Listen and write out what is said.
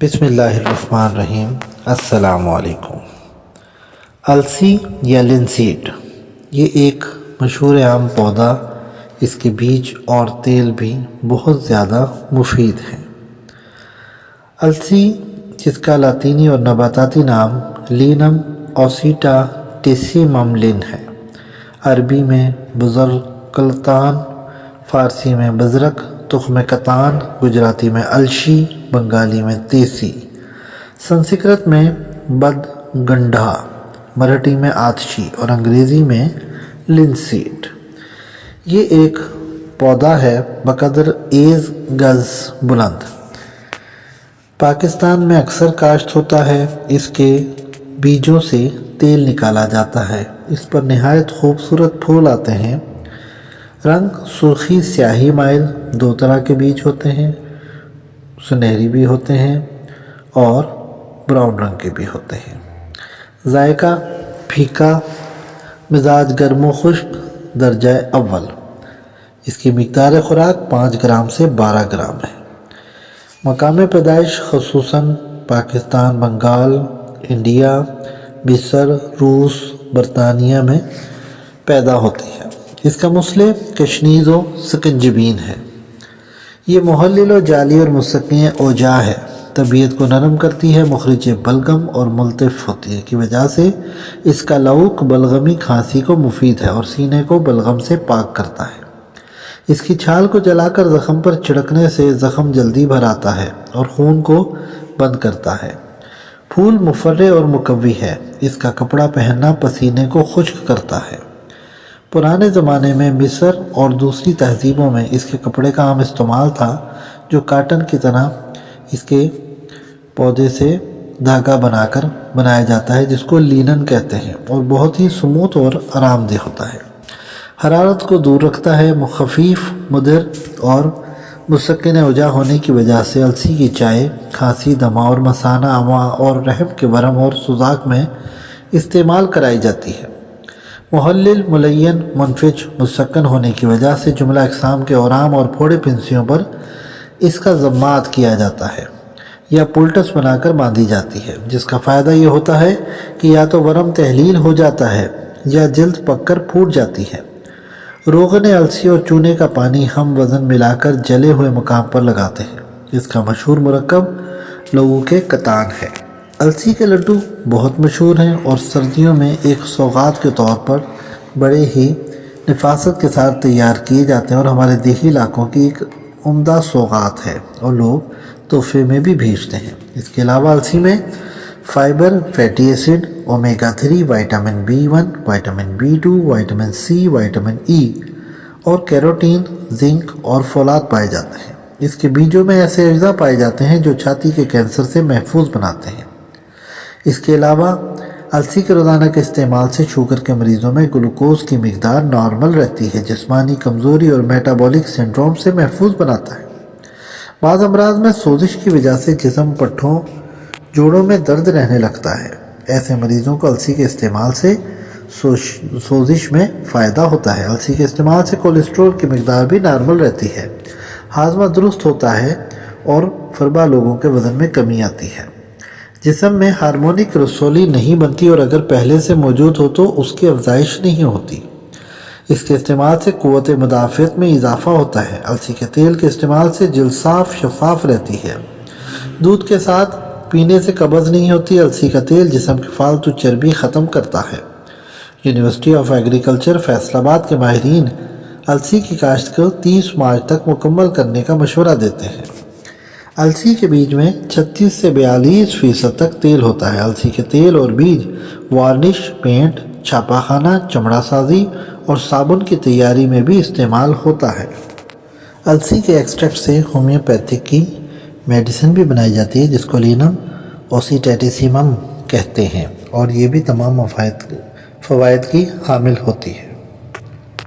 بسم اللہ الرحمن الرحیم۔ السلام علیکم۔ السی یا لنسیڈ یہ ایک مشہور عام پودا، اس کے بیج اور تیل بھی بہت زیادہ مفید ہیں۔ السی جس کا لاطینی اور نباتاتی نام لینم اوسیٹاٹیسیمم لن ہے، عربی میں بزرقلتان، فارسی میں بزرق، تخم کتان، گجراتی میں الشی، بنگالی میں تیسی، سنسکرت میں بد گنڈھا، مراٹھی میں آتشی اور انگریزی میں لنسیڈ۔ یہ ایک پودا ہے بقدر 1 گز بلند۔ پاکستان میں اکثر کاشت ہوتا ہے۔ اس کے بیجوں سے تیل نکالا جاتا ہے۔ اس پر نہایت خوبصورت پھول آتے ہیں۔ رنگ سرخی سیاہی مائل، 2 طرح کے بیج ہوتے ہیں، سنہری بھی ہوتے ہیں اور براؤن رنگ کے بھی ہوتے ہیں۔ ذائقہ پھیکا، مزاج گرم و خشک، درجہ اول۔ اس کی مقدار خوراک 5 گرام سے 12 گرام ہے۔ مقام پیدائش خصوصاً پاکستان، بنگال، انڈیا، مصر، روس، برطانیہ میں پیدا ہوتی ہے۔ اس کا مسئلہ کشنیز و سکنجبین ہے۔ یہ محلل و جالی اور مسقع اوجاع ہے۔ طبیعت کو نرم کرتی ہے، مخرج بلغم اور ملطف ہوتی ہے کی وجہ سے اس کا لعوق بلغمی کھانسی کو مفید ہے اور سینے کو بلغم سے پاک کرتا ہے۔ اس کی چھال کو جلا کر زخم پر چھڑکنے سے زخم جلدی بھر آتا ہے اور خون کو بند کرتا ہے۔ پھول مفرح اور مقوی ہے۔ اس کا کپڑا پہننا پسینے کو خشک کرتا ہے۔ پرانے زمانے میں مصر اور دوسری تہذیبوں میں اس کے کپڑے کا عام استعمال تھا، جو کاٹن کی طرح اس کے پودے سے دھاگا بنا کر بنایا جاتا ہے، جس کو لینن کہتے ہیں، اور بہت ہی سموتھ اور آرام دہ ہوتا ہے۔ حرارت کو دور رکھتا ہے۔ خفیف، مدر اور مسکن اوجاع ہونے کی وجہ سے السی کی چائے کھانسی، دمہ اور مثانہ، امعا اور رحم کے ورم اور سوزاک میں استعمال کرائی جاتی ہے۔ محلل، ملین، منفج، مسکن ہونے کی وجہ سے جملہ اقسام کے اورام اور پھوڑے پنسیوں پر اس کا ضماد کیا جاتا ہے یا پولٹس بنا کر باندھی جاتی ہے، جس کا فائدہ یہ ہوتا ہے کہ یا تو ورم تحلیل ہو جاتا ہے یا جلد پک کر پھوٹ جاتی ہے۔ روغن السی اور چونے کا پانی ہم وزن ملا کر جلے ہوئے مقام پر لگاتے ہیں۔ اس کا مشہور مرکب لعوق کتان ہے۔ السی کے لڈو بہت مشہور ہیں اور سردیوں میں ایک سوغات کے طور پر بڑے ہی نفاست کے ساتھ تیار کیے جاتے ہیں اور ہمارے دیہی علاقوں کی ایک عمدہ سوغات ہے اور لوگ تحفے میں بھی بھیجتے ہیں۔ اس کے علاوہ السی میں fibre, fatty acid, omega 3، vitamin B1، vitamin B2، vitamin C، vitamin E اور کیروٹین، زنک اور فولاد پائے جاتے ہیں۔ اس کے بیجوں میں ایسے اجزاء پائے جاتے ہیں جو چھاتی کے کینسر سے محفوظ بناتے ہیں۔ اس کے علاوہ السی کے روزانہ کے استعمال سے شوگر کے مریضوں میں گلوکوز کی مقدار نارمل رہتی ہے، جسمانی کمزوری اور میٹابولک سنڈروم سے محفوظ بناتا ہے۔ بعض امراض میں سوزش کی وجہ سے جسم، پٹھوں، جوڑوں میں درد رہنے لگتا ہے۔ ایسے مریضوں کو السی کے استعمال سے سوزش میں فائدہ ہوتا ہے۔ السی کے استعمال سے کولیسٹرول کی مقدار بھی نارمل رہتی ہے، ہاضمہ درست ہوتا ہے اور فربا لوگوں کے وزن میں کمی آتی ہے۔ جسم میں ہارمونک رسولی نہیں بنتی اور اگر پہلے سے موجود ہو تو اس کی افزائش نہیں ہوتی۔ اس کے استعمال سے قوت مدافعت میں اضافہ ہوتا ہے۔ السی کے تیل کے استعمال سے جلد صاف شفاف رہتی ہے۔ دودھ کے ساتھ پینے سے قبض نہیں ہوتی۔ السی کا تیل جسم کی فالتو چربی ختم کرتا ہے۔ یونیورسٹی آف ایگریکلچر فیصل آباد کے ماہرین السی کی کاشت کو 30 مارچ تک مکمل کرنے کا مشورہ دیتے ہیں۔ السی کے بیج میں 36 سے 42% تک تیل ہوتا ہے۔ السی کے تیل اور بیج وارنش، پینٹ، چھاپا خانہ، چمڑا سازی اور صابن کی تیاری میں بھی استعمال ہوتا ہے۔ السی کے ایکسٹریکٹ سے ہومیوپیتھک کی میڈیسن بھی بنائی جاتی ہے، جس کو لینم اوسیٹاٹیسیمم کہتے ہیں، اور یہ بھی تمام فوائد کی حامل ہوتی ہے۔